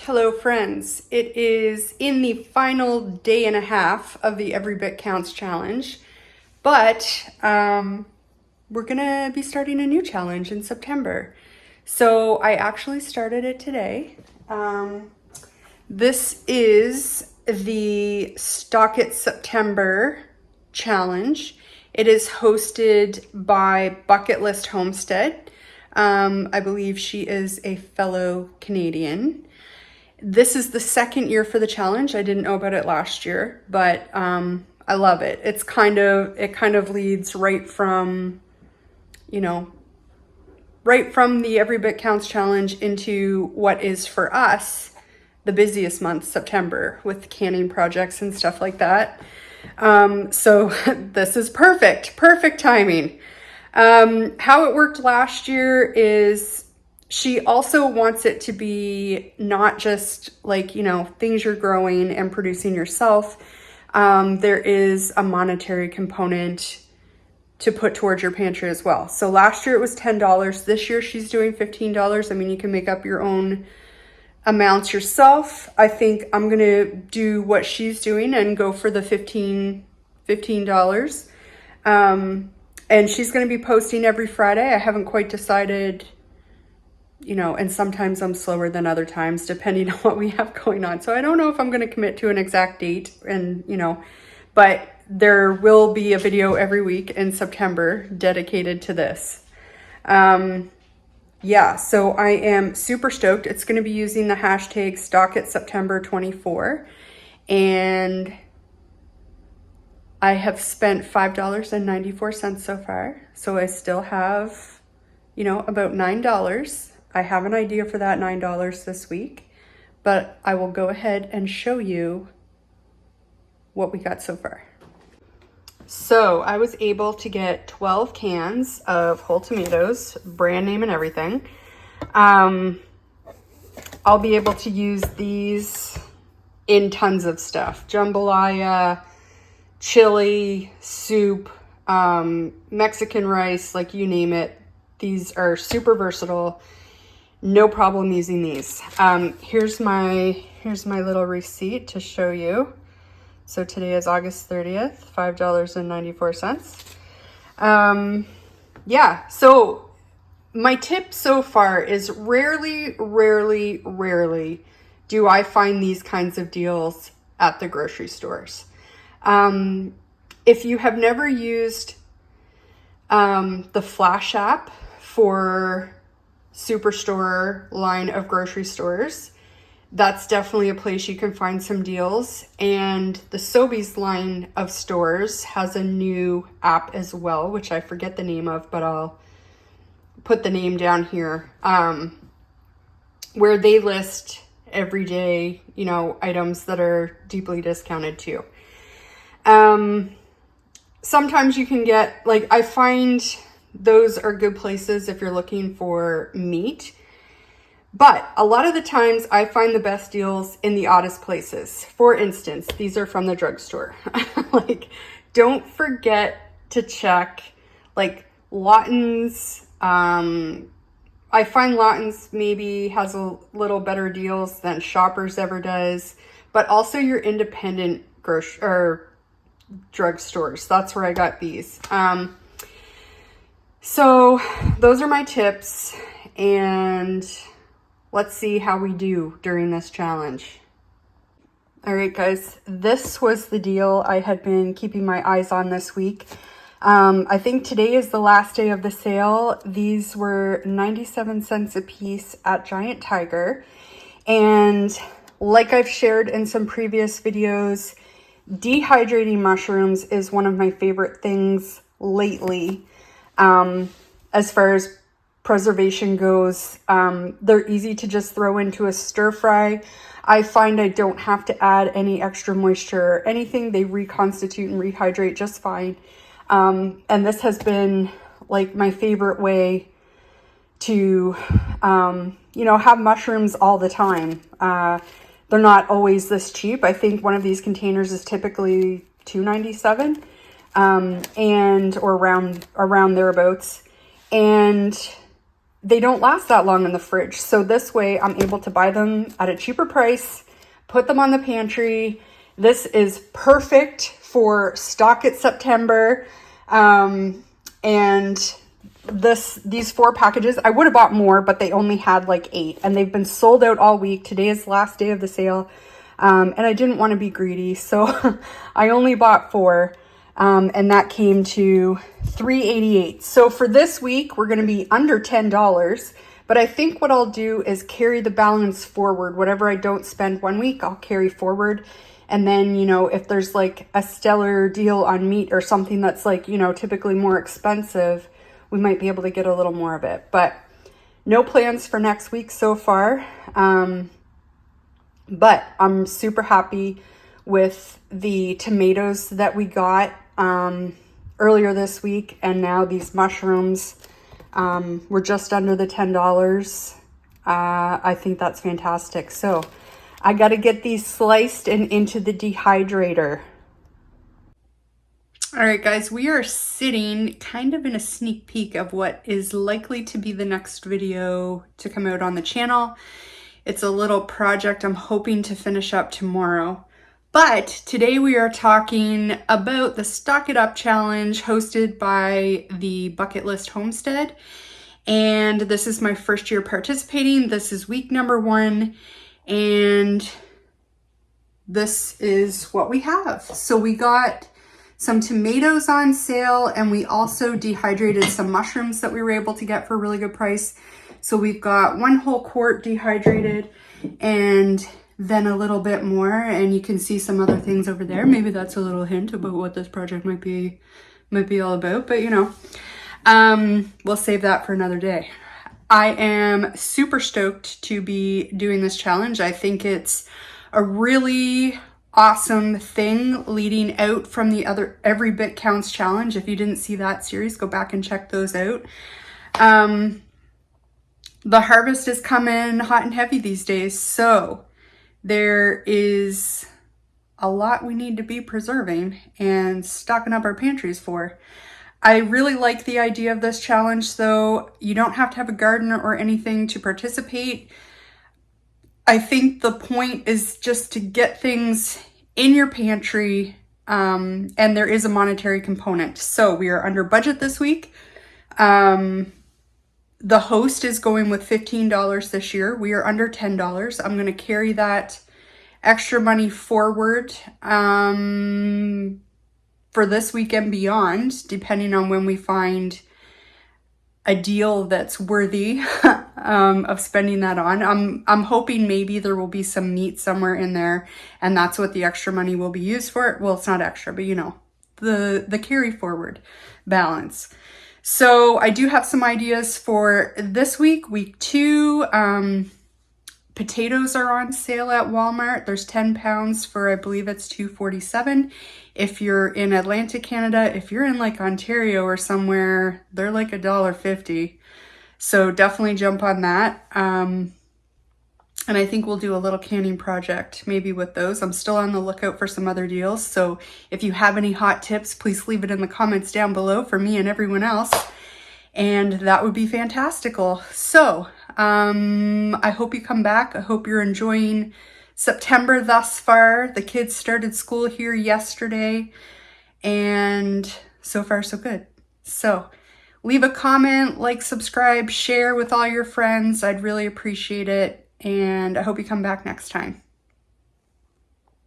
Hello friends, it is in the final day and a half of the Every Bit Counts challenge, but we're gonna be starting a new challenge in September. So I actually started it today. This is the Stock It September challenge. It is hosted by Bucket List Homestead. I believe she is a fellow Canadian. This is the second year for the challenge. I didn't know about it last year, but I love it. It kind of leads right from, right from the Every Bit Counts challenge into what is for us the busiest month, September, with canning projects and stuff like that. So this is perfect timing. How it worked last year is she also wants it to be not just like, things you're growing and producing yourself. There is a monetary component to put towards your pantry as well. So last year it was $10. This year she's doing $15. I mean, you can make up your own amounts yourself. I think I'm going to do what she's doing and go for the $15. And she's going to be posting every Friday. I haven't quite decided, and sometimes I'm slower than other times depending on what we have going on. So I don't know if I'm going to commit to an exact date and, but there will be a video every week in September dedicated to this. Yeah, so I am super stoked. It's going to be using the hashtag StockItSeptember24. And I have spent $5.94 so far. So I still have, about $9. I have an idea for that $9 this week, but I will go ahead and show you what we got so far. So I was able to get 12 cans of whole tomatoes, brand name and everything. I'll be able to use these in tons of stuff. Jambalaya, chili, soup, Mexican rice, like you name it. These are super versatile. No problem using these. Here's my little receipt to show you. So today is August 30th, $5.94. Yeah, so my tip so far is rarely do I find these kinds of deals at the grocery stores. If you have never used the Flash app for Superstore line of grocery stores, that's definitely a place you can find some deals. And the Sobeys line of stores has a new app as well, which I forget the name of, but I'll put the name down here, where they list everyday, items that are deeply discounted too. Sometimes you can get, I find those are good places if you're looking for meat. But a lot of the times I find the best deals in the oddest places. For instance, these are from the drugstore. Don't forget to check Lawton's. I find Lawton's maybe has a little better deals than Shoppers ever does, but also your independent drugstores. That's where I got these. So those are my tips, and let's see how we do during this challenge. All right, guys, this was the deal I had been keeping my eyes on this week. I think today is the last day of the sale. These were 97 cents a piece at Giant Tiger. And like I've shared in some previous videos, dehydrating mushrooms is one of my favorite things lately. As far as preservation goes, they're easy to just throw into a stir fry. I find I don't have to add any extra moisture or anything. They reconstitute and rehydrate just fine. And this has been my favorite way to, have mushrooms all the time. They're not always this cheap. I think one of these containers is typically $2.97, or around thereabouts. And they don't last that long in the fridge. So this way I'm able to buy them at a cheaper price, put them on the pantry. This is perfect for stock at September. And these 4 packages, I would have bought more, but they only had like 8 and they've been sold out all week. Today is the last day of the sale. And I didn't want to be greedy, so I only bought 4. And that came to $3.88. So for this week, we're going to be under $10. But I think what I'll do is carry the balance forward. Whatever I don't spend one week, I'll carry forward. And then, you know, if there's like a stellar deal on meat or something that's like, you know, typically more expensive, we might be able to get a little more of it. But no plans for next week so far. But I'm super happy with the tomatoes that we got earlier this week. And now these mushrooms were just under the $10. I think that's fantastic. So I got to get these sliced and into the dehydrator. All right, guys, we are sitting kind of in a sneak peek of what is likely to be the next video to come out on the channel. It's a little project I'm hoping to finish up tomorrow. But today we are talking about the Stock It Up Challenge hosted by the Bucket List Homestead. And this is my first year participating. This is week number 1. And this is what we have. So we got some tomatoes on sale, and we also dehydrated some mushrooms that we were able to get for a really good price. So we've got 1 whole quart dehydrated and then a little bit more, and you can see some other things over there. Maybe that's a little hint about what this project might be all about, but you know, we'll save that for another day. I am super stoked to be doing this challenge. I think it's a really awesome thing leading out from the other Every Bit Counts challenge. If you didn't see that series, go back and check those out. The harvest is coming hot and heavy these days, so there is a lot we need to be preserving and stocking up our pantries for. I really like the idea of this challenge, though. You don't have to have a garden or anything to participate. I think the point is just to get things in your pantry, and there is a monetary component. So we are under budget this week. The host is going with $15 this year. We are under $10. I'm going to carry that extra money forward for this week and beyond, depending on when we find a deal that's worthy of spending that on. I'm hoping maybe there will be some meat somewhere in there, and that's what the extra money will be used for. Well, it's not extra, but you know, the carry forward balance. So I do have some ideas for this week, week 2. Potatoes are on sale at Walmart. There's 10 pounds for, I believe it's $2.47. If you're in Atlantic, Canada, if you're in like Ontario or somewhere, they're like $1.50. So definitely jump on that. And I think we'll do a little canning project maybe with those. I'm still on the lookout for some other deals. So if you have any hot tips, please leave it in the comments down below for me and everyone else. And that would be fantastical. So I hope you come back. I hope you're enjoying September thus far. The kids started school here yesterday, and so far so good. So leave a comment, like, subscribe, share with all your friends. I'd really appreciate it. And I hope you come back next time.